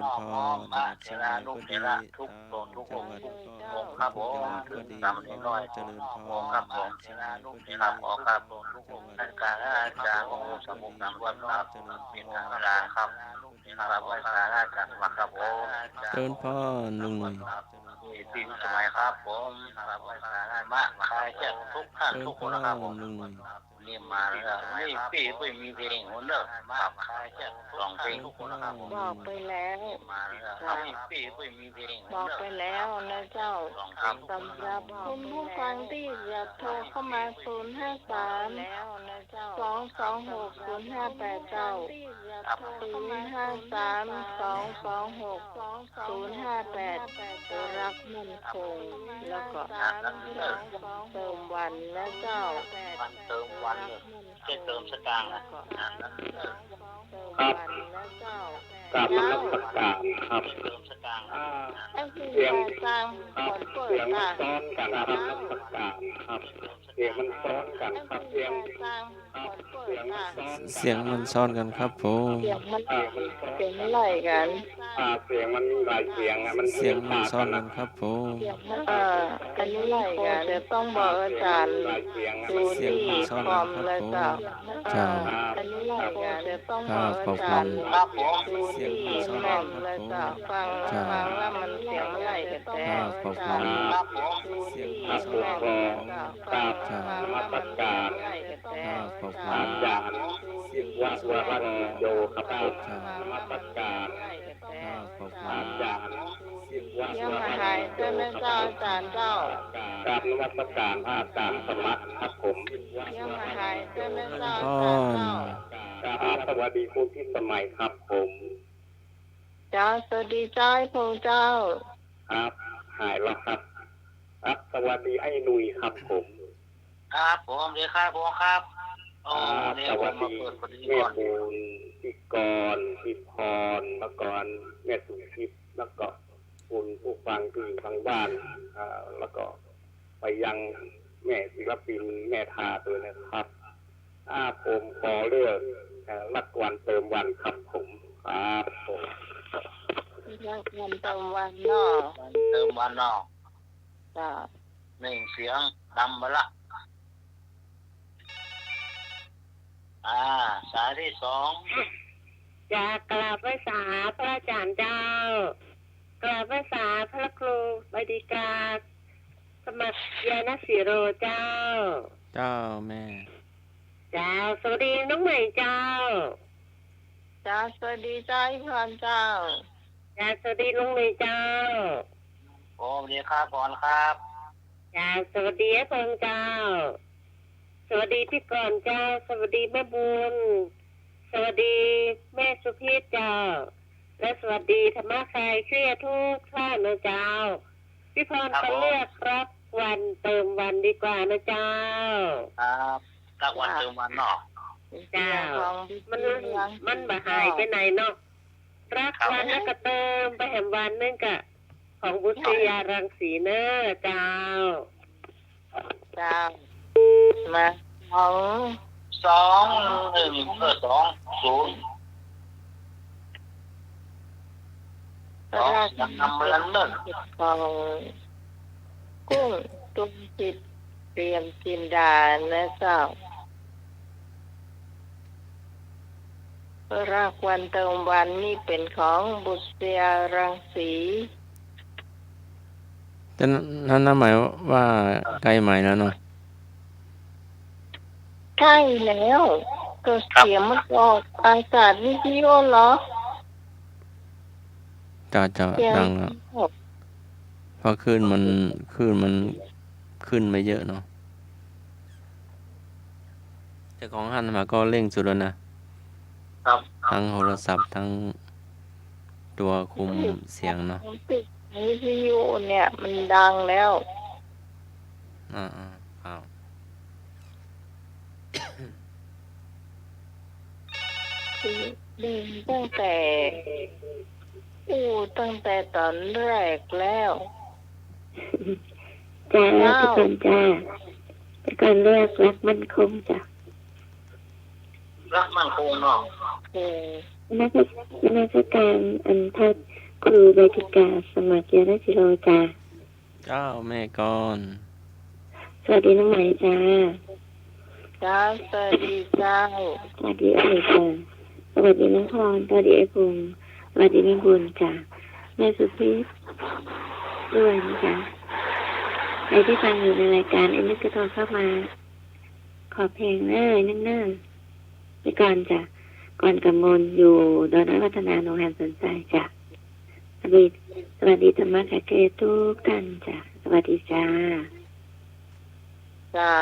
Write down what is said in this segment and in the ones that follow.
น้องน้อมพระเถระลูกเถระทุกตนทุกองค์ทุกองค์ครับผมถึงสามเณรน้อยองค์ครับผมเถระลูกเถระขอครับผมทุกองค์ท่านการอาจารย์ของสมุทรสาครครับมีทางเวลาครับครับไหว้พระราชการมาครับผม เจริญพรลุงหนุ่ยมีปีสมัยครับผมครับไหว้พระราชมาใครจะทุกท่านเจริญพรทุกคนครับผม ลุงหนุ่ยนี่มาแล้วนี่พี่ไม่มีเพลงหัวเลิกครับใครจะร้องเพลงทุกคนครับผม บอกไปแล้ว มาแล้วนี่พี่ไม่มีเพลง บอกไปแล้วนะเจ้า ร้องเพลง สำหรับคุณผู้ฟังที่อยากโทรเข้ามา053แล้วนะเจ้า226 0589 053 226 058รักมันคงแล้วก็เติมวันนะเจ้า วันเติมวันจะเติมสตางค์นะ เติมวันนะเจ้า กับนมัสการครับ เติมสตางค์ เสียง สร้างผลเปิ เสี ด ยงมัน ค่ะ ซ้อนกันครับนมัสการครับเสียงมันซ้อนกันครับเสียง สร้างผลเปิดค่ะ เสียงมันซ้อนกันครับผม เสียงมันเสียงไหลกัน เสียงมันหลายเสียงอ่ะมัน เสียงมันซ้อนกันครับผม อันนี้ไหลกันเดี๋ยวต้องบอกอาจารย์ หลายเสียงอ่ะ ดูที่คอมเลยเจ้า เจ้า อันนี้ไหลกันเดี๋ยวต้องบอกอาจารย์ ครับผม ดูที่แม่เลยเจ้าฟังว่ามันเสียงไหลกันแต่อาจารย์ ครับผม ดูที่ ครับผ แม่ มก็กราบ ฟัง น ว่า มั มั ส น การ ไหลกันแต่ อาจารย์วรัญโยครับผมนมัสการ อาจารย์ เยี่ยมมาหายเจ้าแม่เจ้าอาจารย์เจ้า กราบนมัสการพระอาจารย์สมัครครับผม เยี่ยมมาหายเจ้าแม่เจ้า พ อาจารย์ ร เจ้า ครับสวัสดีคุณพิสมัยครับผม เจ้าสวัสดีเจ้าพงเจ้า ครับหายแล้วครับครับสวัสดีไอ้หนุ่ยครับผม ครับผมเดี๋ยวครับผมครับโอ้ ครับ เดี๋ย ส วผ วั ม ส มา ดี เปิดปฏิ แม่ กร บูนพี่กรพี่พรแล้วก็แม่สุทิพย์แล้วก็คุณผู้ฟังที่อยู่ทางบ้านแล้วก็ไปยังแม่ศิลปินแม่ทาด้วยนะครับผมขอเลือกรักวันเติมวันครับผมครับผม รักวันตะวันเนอ เติมวันนอก จ้า หนึ่งเสียงดำมาละสายที่สอง จากกราบไหว้สาพระอาจารย์เจ้ากราบไหว้สาพระครูบดีกาสมัครยานศิโรเจ้า เจ้าแม่ เจ้าสวัสดีน้องใหม่เจ้า จ้าสวัสดีเจ้าอีกคนเจ้า เจ้าสวัสดีลุงเลยเจ้า ผมเดี๋ยวครับก่อนครับ เจ้าสวัสดีไอ้พงเจ้า สวัสดีพี่กรเจ้า สวัสดีแม่บุญสวัสดีแม่สุพีเจ้า และสวัสดีธรรมะใครเครียดทุกท่านนะเจ้าพี่พรจะเลือกรับวันเติมวันดีกว่านะเจ้า ครับรักวันเติมวันนอก เจ้ามันบ่หายไปไหนเนาะรักวันแล้วก็เติมไปแหมวันนึงกะของบุษยารังสีเนอเจ้า จ้ามาของ สองหนึ่งสองศูนย์สองนำเมืองเนิ่น ของกุ้งตุ้มจิตเตรียมจินดานะเจ้ารักวันเติมวันนี่เป็นของบุษยารังสี จะนั่นหมายว่าใกล้ใหม่แล้วเนาะ ใช่แล้วก็เสียงมันออกอากาศวิทยุเหรอ จะ เสียง ดังแล้วเพราะคลื่นมันขึ้นไม่เยอะเนาะแต่ของฮันมาก็เร่งสุดแล้วนะครับ ทั้งโทรศัพท์ทั้งตัวคุมเสียงเนาะ ปิดวิทยุเนี่ยมันดังแล้ว ครับ ดีตั้งแต่ตั้งแต่ตอนแรกแล้ว จ้าพี่กรจ้าพี่กรเลือกรักมันคงจ้ะ รักมั่นคงนอก เออ นักการอันทัด ครูใบทิกาสมัครเกียรติศิโรจ้า เจ้าแม่ก่อน สวัสดีน้องใหม่จ้า จ้าสวัสดีเจ้า สวัสดีเอ๋ยจ้าสวัสดีน้องพรสวัสดีไอ้พงษ์สวัสดีแม่บุญจ้าแม่สุพิษด้วยนะจ๊ะใครที่ฟังอยู่ในรายการนึกก็โทรเข้ามา ขอเพลงนั่นไปก่อนจ้ะก่อนกำมลอยู่ดอนน้อยวัฒนาโรงแรมสนใจจ้ะสวัสดีธรรมะค่ะเกทุกท่านจ้ะสวัสดีจ้า เจ้า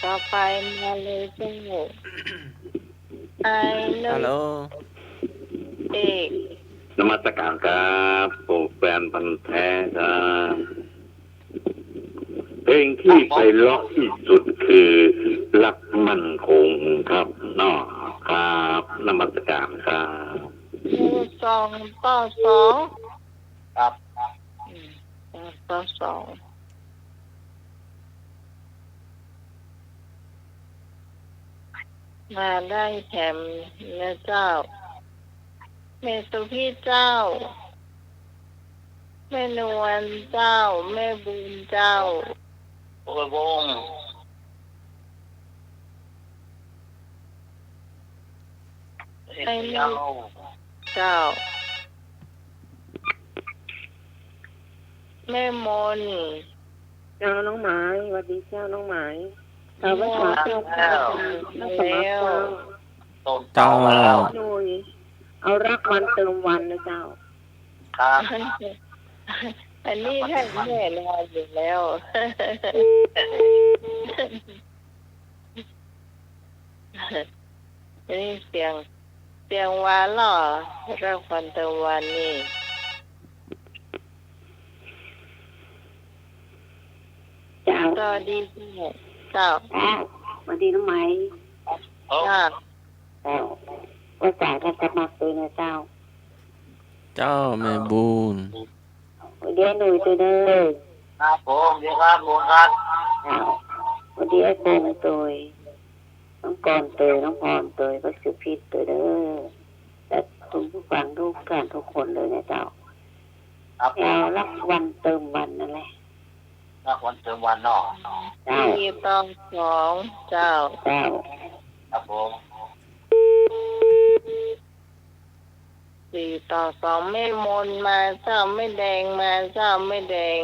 ต่อไปมาเลยเจ้าไอ้นุ่ ฮัลโหล เอก นมัสการครับผมแฟนพันธุ์แท้ครับเพลงที่ไพเราะที่สุดคือรักมั่นคงครับเนาะครับนมัสการครับ 2:2 ครับ 2:2มาได้แถมนะเจ้าแม่สุพี่เจ้าแม่นวลเจ้าแม่บุญเจ้า โอ้ยวง ไอ้ลูกเจ้าแม่มน เจ้าน้องหมายสวัสดีเจ้าน้องหมายเราไม่ขอเจ้า แล้ว ต้น เจ้า มาแล้ว หน่ยเอารักวันเติมวันนะเจ้า ครับ อันนี้ท่านแน่นอนอยู่แล้วนี่เสียงหวานหรอรักวันเติมวันนี่ เจ้า สวัสดีเจ้า สวัสดีน้องไหม โอ้ เจ้า เจ้าว่าจ่ายกันจะมาตัวนะเจ้า เจ้าแม่บุญ วันนี้หนุ่ยตัวเด้อ ครับผมดีครับผมครับ เจ้าวันนี้ไอ้โกงตัวน้องกรตัวน้องพรตัวก็สุพิษตัวเด้อแต่ทุกผู้ฟังทุกการทุกคนเลยนะเจ้า ครับผ เรา ม รักวันเติมวันนั่นแหละ รักวันเติมวันเนาะ เจ้า 4:2เจ้า เจ้า ครับผม 4:2ไม่มนมาเจ้าไม่แดงมาเจ้าไม่แดง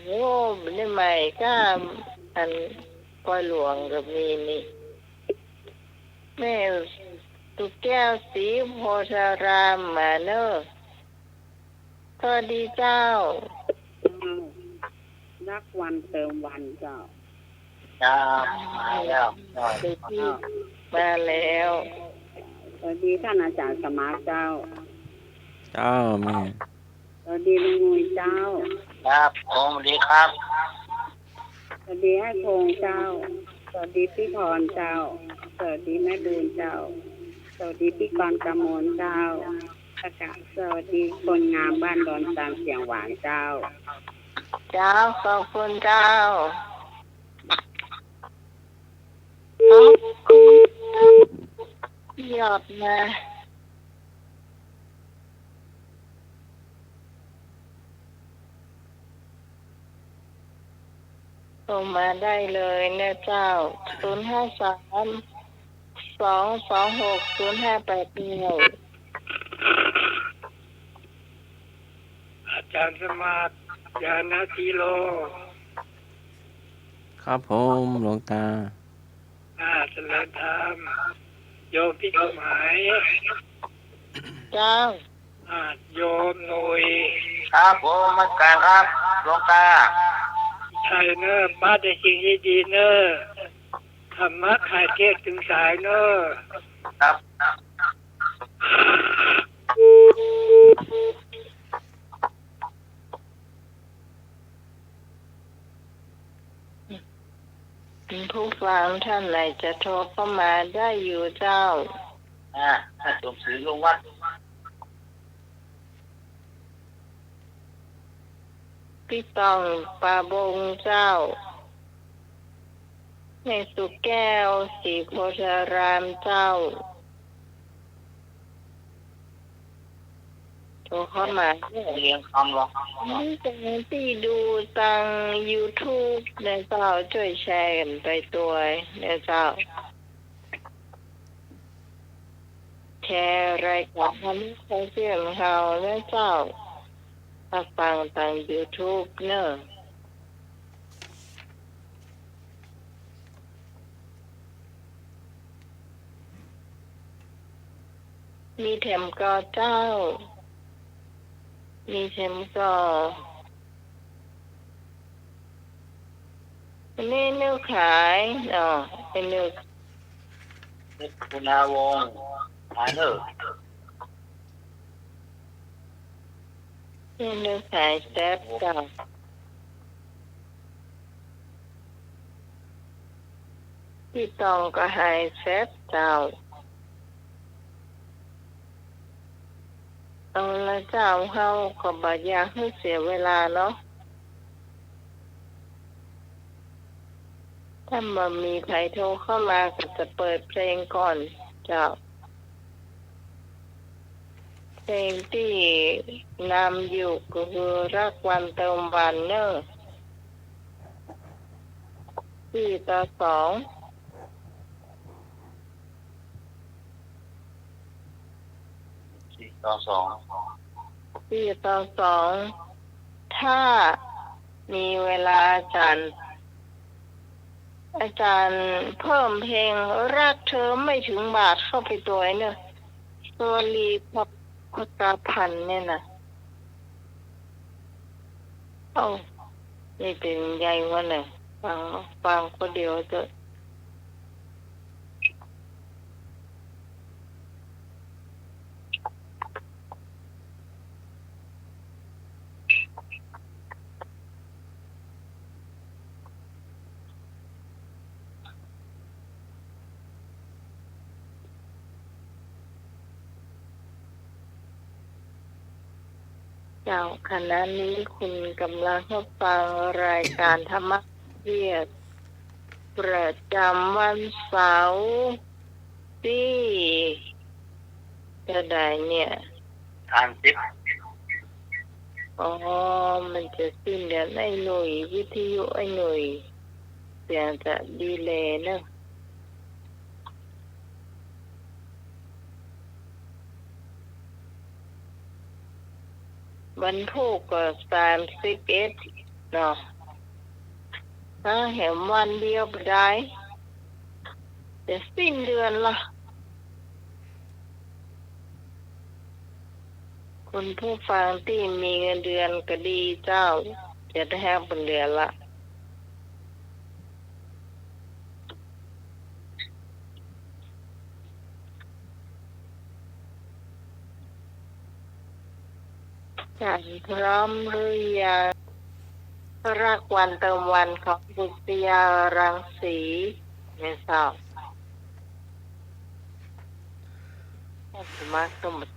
โอ้ไม่ได้ใหม่ก็อันปล่อยหลวงกับมีนี่แม่ตุกแก้วสีโพธารามมาเนอะสวัสดีเจ้า รักวันเติมวันเจ้า ครับมาแล้วหน่อย สุพี่มาแล้ว สวัสดีท่านอาจารย์สมาร์ทเจ้า เจ้าแม่ สวัสดีลุงนุ้ยเจ้า ครับผมดีครับ สวัสดีไอ้พงษ์เจ้า สวัสดีพี่พรเจ้า สวัสดีแม่ดูนเจ้า สวัสดีพี่กรกมลเจ้าประกาศสวัสดีคนงามบ้านดอนตามเสียงหวานเจ้า เจ้าขอบคุณเจ้าขอบคุณยอดมาโทรมาได้เลยนะเจ้า053-226-0581อาจารย์สมาร์ทยานาทีโล ครับผมหลวงตา เจริญธรรมโยมพี่หมาย เจ้า โยมหนุ่ย ครับผมมาการครับหลวงตา ไทยเนอร์มาได้จริงดีเนอร์ธรรมะขายเทศถึงสายเนอร์ ครับ ผู้ฟังท่านไหนจะโทรเข้ามาได้อยู่เจ้า ถ้าสมศรีลุงวัด พี่ตองปาบงเจ้าแม่สุแก้วศรีโพธารามเจ้าโทรเข้ามา เรียงคำหรอ จังที่ดูตัง YouTube เนี่ยเจ้าช่วยแชร์กันไปตัวเนี่ยเจ้าแชร์รายการทำให้เสียงเขาเนี่ยเจ้าถ้าฟังทาง YouTube เนอะมีแถมก็เจ้ามีแถมก็นี่เนื้อขายเนาะเป็นเนื้อ คุณนาวงหายเนอ นี่เนื้อขายแซ่บเจ้าพี่ตองก็หายแซ่บเจ้าเอาละเจ้าเฮาก็บ่อยากให้เสียเวลาเนาะถ้ามันมีใครโทรเข้ามาก็จะเปิดเพลงก่อนเจ้าเพลงที่นำอยู่ก็คือรักวันเติมวันเนอะ4:2 4:2 4:2ถ้ามีเวลาอาจารย์เพิ่มเพลงรักเธอไม่ถึงบาทเข้าไปตัวเนอะโซลีพกาพันธ์เนี่ยนะเอ้านี่เป็นใหญ่วะเนี่ยฟังคนเดียวเถอะเจ้าขณะนี้คุณกำลังรับฟังรายการธรรมะเรียดประจำวันเสาร์ที่จะได้เนี่ย30อ๋อมันจะสิ้นเดือนไอ้หนุ่ยวิทยุไอ้หนุ่ยเสียงจะดีเลยเนอะวันพุธก็31เนาะถ้าเห็นวันเดียวไปได้จะสิ้นเดือนละคุณผู้ฟังที่มีเงินเดือนก็ดีเจ้าจะได้แฮปเป็นเดือนละฉันพร้อมหรือยังรักวันเติมวันของบุษยารังสีไม่ทราบสมัครสมุด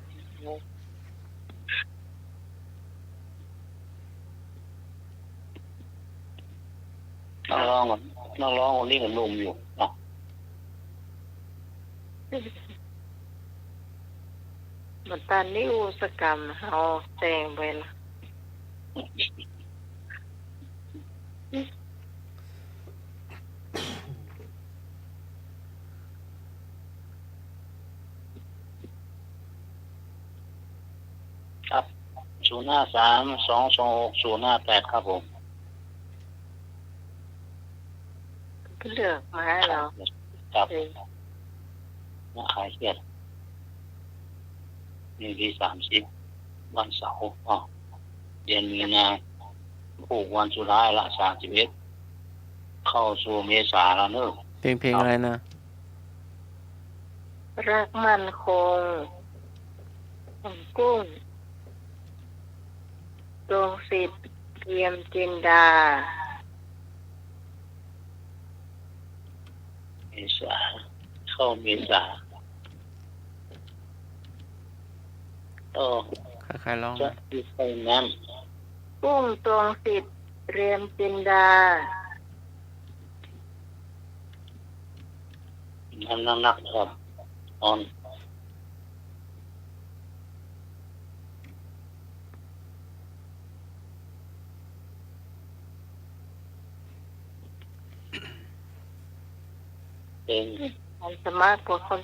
นักร้องคนนี้ก็หนุ่มอยู่เนาะ มันตอนนี้อุตสกรรมเอาแจงไปละครับ053-226-058ครับผม เลือกมาเหรอ ครับมาขายเครียดนี่ที่30วันเสาร์เดือนมีนาผูกวันสุดท้ายละ31เข้าสู่เมษาแล้วเนอะ เพลงอะไรนะ รักมั่นคงของกุ้งดวงศิษย์เทียมจินดาเมษาเข้าเมษาใครร้อง จะ นะ มีไฟนั้น กุ้งตวงสิทธิ์เรียมจินดา นักครับออนเป็น อันสมัครพวกคน